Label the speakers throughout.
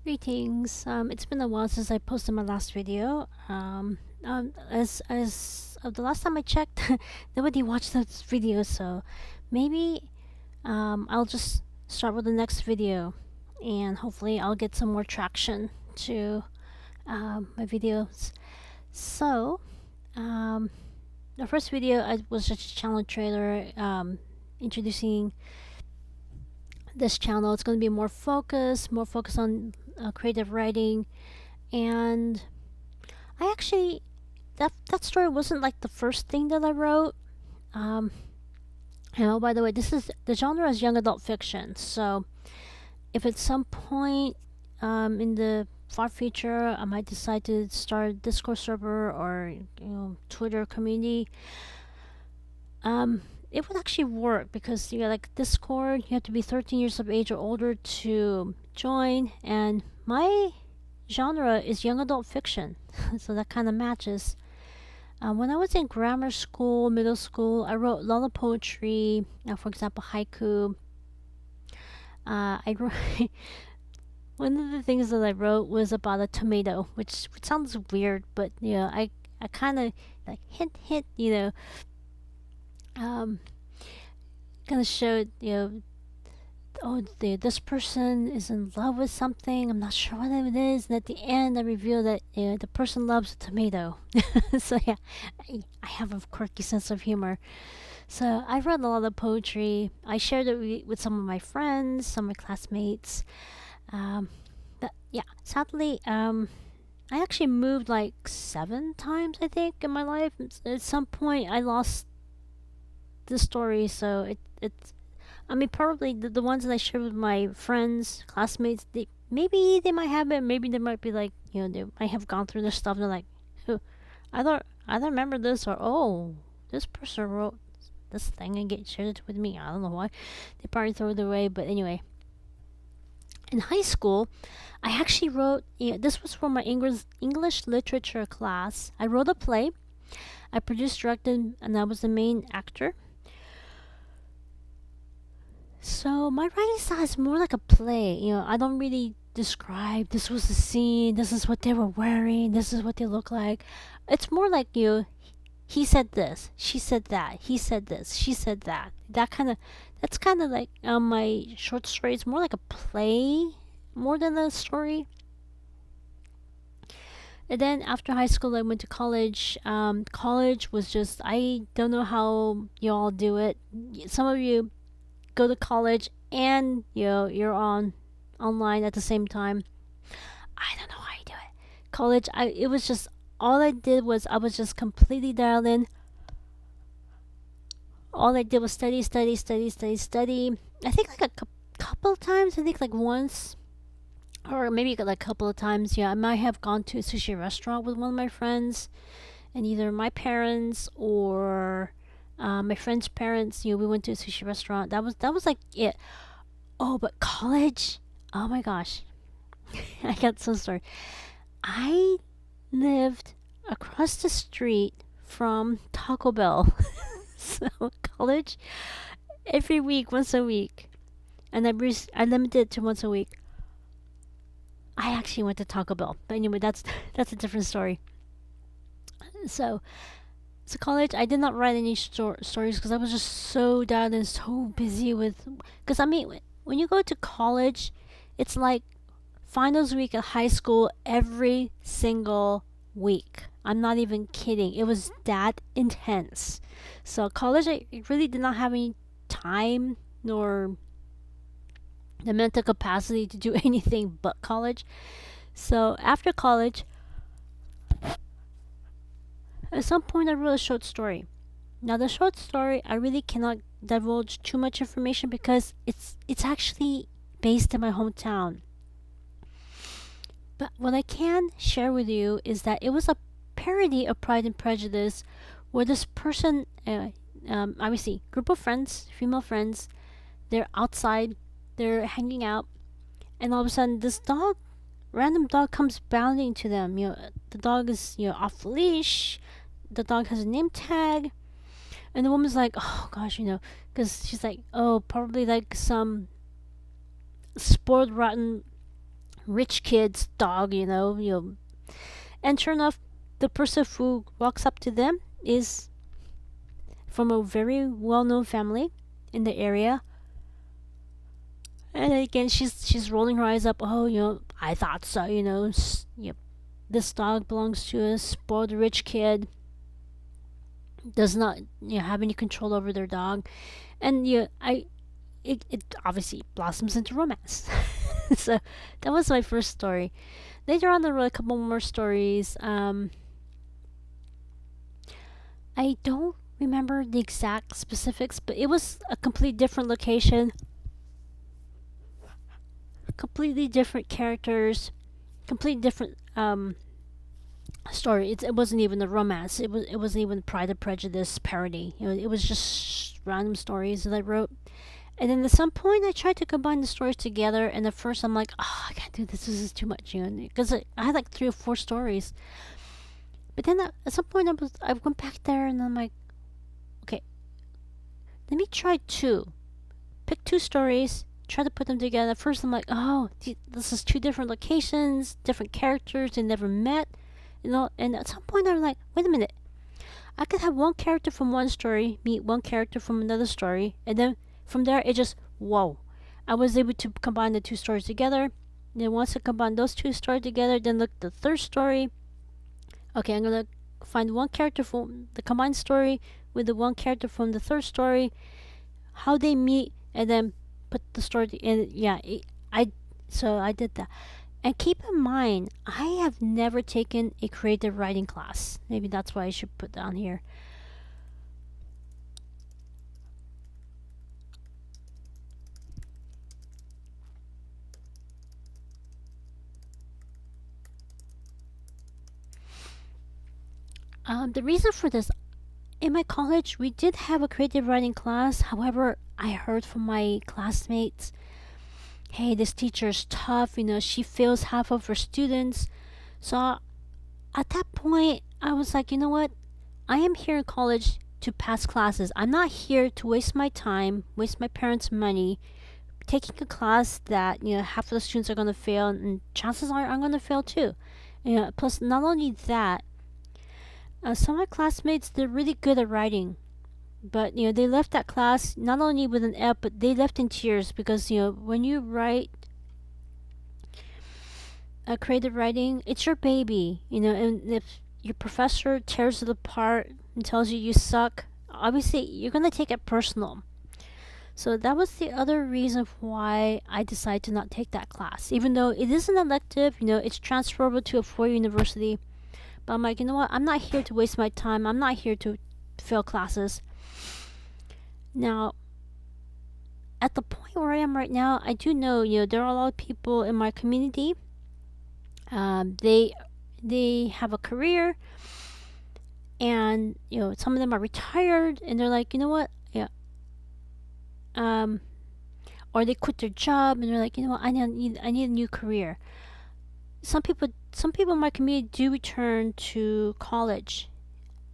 Speaker 1: Greetings. It's been a while since I posted my last video. As of the last time I checked, nobody watched those videos, so maybe I'll just start with the next video, and hopefully I'll get some more traction to my videos. So, um, the first video I was just a channel trailer introducing this channel. It's going to be more focused on creative writing, and I actually that story wasn't like the first thing that I wrote. Um, by the way, this is the genre is young adult fiction. So if at some point in the far future I might decide to start a Discord server or Twitter community, it would actually work because like Discord, you have to be 13 years of age or older to join, and my genre is young adult fiction, so that kind of matches. When I was in grammar school, middle school, I wrote a lot of poetry. For example, haiku. I wrote one of the things that I wrote was about a tomato, which sounds weird, but I kind of like hint, um, kind of showed this person is in love with something. I'm not sure what it is. And at the end, I reveal that the person loves a tomato. So yeah, I have a quirky sense of humor. So I read a lot of poetry. I shared it with some of my friends, some of my classmates. Sadly, I actually moved like 7 times, I think, in my life. At some point, I lost the story, so it's I mean, probably the ones that I share with my friends, classmates, maybe they might have it. Maybe they might be like, they might have gone through their stuff. And they're like, "Huh, I don't remember this," or "Oh, this person wrote this thing and shared it with me." I don't know why. They probably throw it away. But anyway, in high school, I actually wrote. This was for my English literature class. I wrote a play. I produced, directed, and I was the main actor. So my writing style is more like a play. I don't really describe this was the scene, this is what they were wearing, this is what they look like. It's more like he said this, she said that, he said this, she said that. That's kind of like my short story. It's more like a play more than a story. And then after high school, I went to college. College was just, I don't know how you all do it. Some of you go to college and you're online at the same time. I don't know how you do it. College, it was just all I did was I was just completely dialed in. All I did was study, study, study, study, study. I think like a couple of times. I think like once or maybe like a couple of times. Yeah, I might have gone to a sushi restaurant with one of my friends, and either my parents or my friend's parents, we went to a sushi restaurant. That was like it. Oh, but college, oh my gosh, I got so sorry. I lived across the street from Taco Bell, so college every week, once a week, and I limited it to once a week. I actually went to Taco Bell, but anyway, that's a different story. So So college, I did not write any stories because I was just so down and so busy with. Because I mean, when you go to college, it's like finals week at high school every single week. I'm not even kidding. It was that intense. So college, I really did not have any time nor the mental capacity to do anything but college. So after college, at some point, I wrote a short story. Now, the short story, I really cannot divulge too much information because it's actually based in my hometown. But what I can share with you is that it was a parody of Pride and Prejudice, where this person, obviously, group of friends, female friends, they're outside, they're hanging out, and all of a sudden, this random dog comes bounding to them. The dog is off the leash. The dog has a name tag, and the woman's like, "Oh gosh, because she's like, oh, probably like some spoiled rotten rich kid's dog, and sure enough, the person who walks up to them is from a very well-known family in the area. And again, she's rolling her eyes up. Oh, I thought so. Yep, this dog belongs to a spoiled rich kid. Does not have any control over their dog, and it obviously blossoms into romance. So that was my first story. Later on, there were a couple more stories. I don't remember the exact specifics, but it was a completely different location, completely different characters, completely different story. It wasn't even a romance. It wasn't even Pride and Prejudice parody. It was just random stories that I wrote. And then at some point, I tried to combine the stories together. And at first, I'm like, oh, I can't do this. This is too much, because I had like 3 or 4 stories. But then at some point, I went back there, and I'm like, okay, let me try 2. Pick 2 stories. Try to put them together. At first, I'm like, oh, this is 2 different locations, different characters. They never met. And at some point I'm like, wait a minute. I could have one character from one story meet one character from another story, and then from there it just whoa. I was able to combine the 2 stories together. And then once I combine those 2 stories together, then look at the third story. Okay, I'm gonna find one character from the combined story with the one character from the third story, how they meet, and then put the story in. Yeah, so I did that. And keep in mind, I have never taken a creative writing class. Maybe that's why I should put down here. The reason for this, in my college, we did have a creative writing class. However, I heard from my classmates, hey, this teacher is tough. She fails half of her students. So at that point, I was like, you know what? I am here in college to pass classes. I'm not here to waste my time, waste my parents' money, taking a class that, half of the students are going to fail, and chances are I'm going to fail too. Plus, not only that, some of my classmates, they're really good at writing. But, they left that class not only with an F, but they left in tears because, when you write a creative writing, it's your baby, and if your professor tears it apart and tells you suck, obviously you're going to take it personal. So that was the other reason why I decided to not take that class. Even though it is an elective, it's transferable to a 4-year university. But I'm like, you know what? I'm not here to waste my time. I'm not here to fail classes. Now, at the point where I am right now, I do know, there are a lot of people in my community. They have a career, and some of them are retired, and they're like, you know what? Yeah. Or they quit their job, and they're like, you know what? I need a new career. Some people in my community do return to college,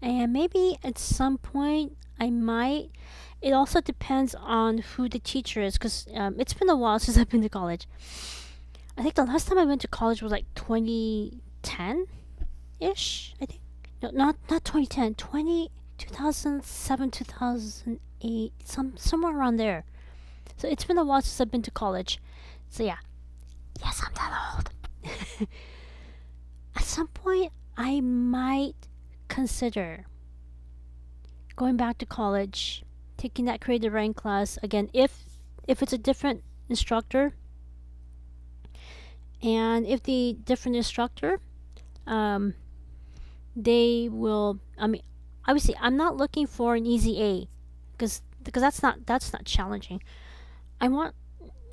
Speaker 1: and maybe at some point I might. It also depends on who the teacher is, because it's been a while since I've been to college. I think the last time I went to college was like 2010-ish, I think. No, not 2010, 2007, 2008, somewhere around there. So it's been a while since I've been to college. So yeah. Yes, I'm that old. At some point, I might consider going back to college, taking that creative writing class again, if it's a different instructor, and if the different instructor, they will. I mean, obviously, I'm not looking for an easy A, because that's not challenging. I want,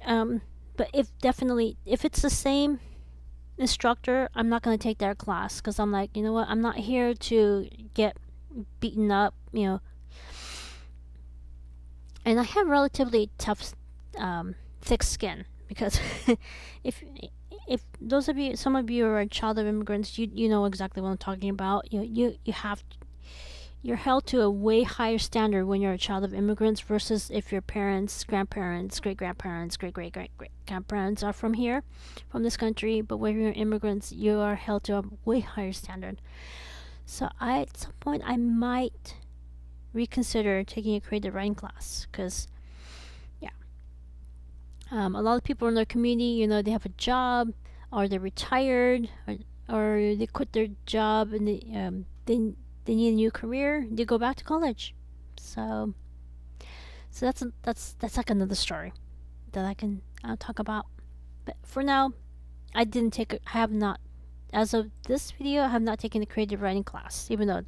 Speaker 1: but if it's the same instructor, I'm not going to take their class, because I'm like, you know what? I'm not here to get beaten up, And I have relatively tough, thick skin, because if some of you are a child of immigrants, you know exactly what I'm talking about. You have you're held to a way higher standard when you're a child of immigrants versus if your parents, grandparents, great grandparents, great grandparents are from here, from this country. But when you're immigrants, you are held to a way higher standard. So at some point, I might reconsider taking a creative writing class because, yeah, a lot of people in their community, they have a job or they're retired or they quit their job and they need a new career. They go back to college. So that's like another story that I can talk about. But for now, I have not, as of this video, I have not taken the creative writing class, even though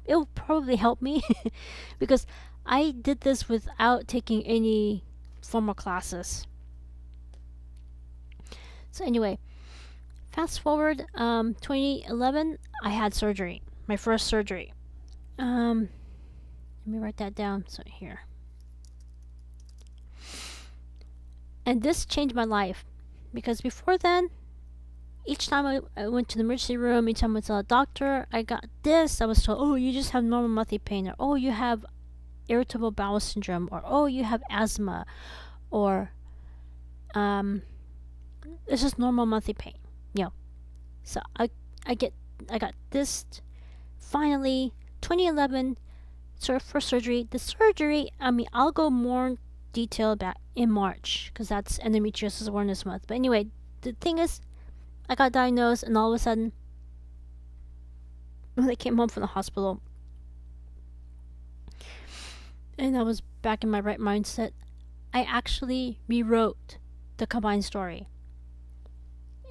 Speaker 1: it'll probably help me because I did this without taking any formal classes. So anyway, fast forward 2011, I had surgery, my first surgery. Let me write that down. So here. And this changed my life because before then, each time I went to the emergency room, each time I saw a doctor, I got this. I was told, oh, you just have normal monthly pain, or oh, you have irritable bowel syndrome, or oh, you have asthma, or it's just normal monthly pain. So I got this. Finally, 2011, for surgery. The surgery, I'll go more in detail about in March because that's Endometriosis Awareness Month. But anyway, the thing is, I got diagnosed, and all of a sudden, when I came home from the hospital, and I was back in my right mindset, I actually rewrote the combined story,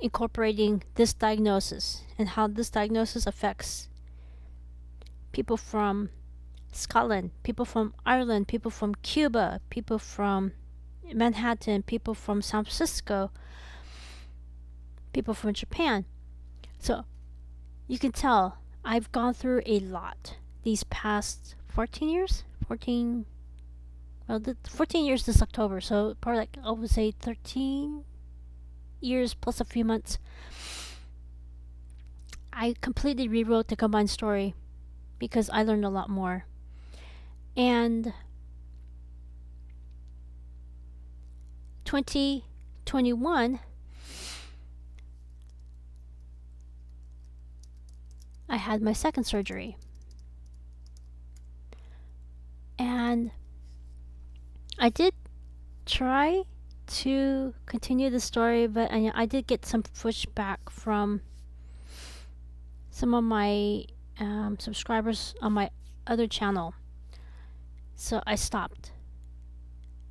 Speaker 1: incorporating this diagnosis and how this diagnosis affects people from Scotland, people from Ireland, people from Cuba, people from Manhattan, people from San Francisco, people from Japan. So you can tell I've gone through a lot these past 14 years. 14 years this October, so probably like I would say 13 years plus a few months. I completely rewrote the combined story because I learned a lot more. And 2021, I had my second surgery. And I did try to continue the story, but I did get some pushback from some of my subscribers on my other channel. So I stopped.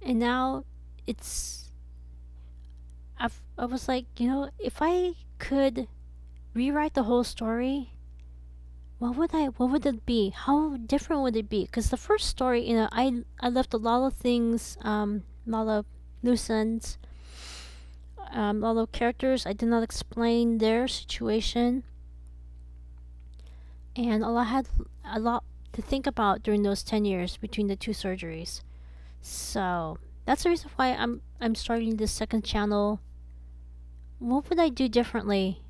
Speaker 1: And now I was like, if I could rewrite the whole story, what would it be? How different would it be? Because the first story, I left a lot of things, a lot of loose ends, a lot of characters. I did not explain their situation, and I had a lot to think about during those 10 years between the two surgeries. So that's the reason why I'm starting this second channel. What would I do differently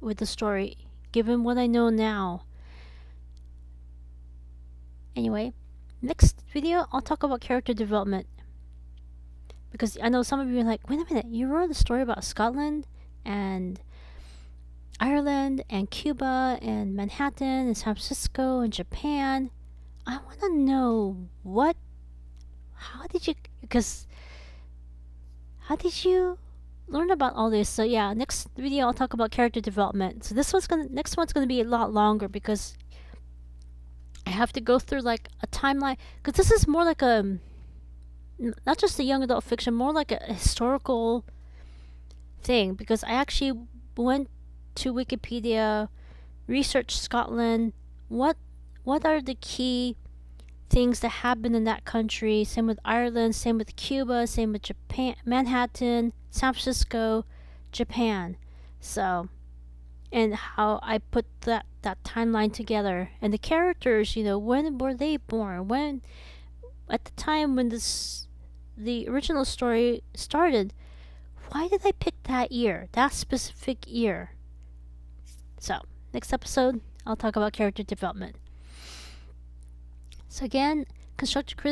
Speaker 1: with the story, given what I know now? Anyway, next video, I'll talk about character development. Because I know some of you are like, wait a minute, you wrote a story about Scotland and Ireland and Cuba and Manhattan and San Francisco and Japan. I want to know how did you learn about all this? So yeah, next video I'll talk about character development. So next one's gonna be a lot longer because I have to go through like a timeline, because this is more like not just a young adult fiction, more like a historical thing, because I actually went to Wikipedia, researched Scotland, what are the key things that happened in that country, same with Ireland, same with Cuba, same with Japan, Manhattan, San Francisco, Japan. So, and how I put that timeline together, and the characters, when were they born, when at the time when the original story started, why did I pick that year, that specific year? So next episode I'll talk about character development. So again, constructive criticism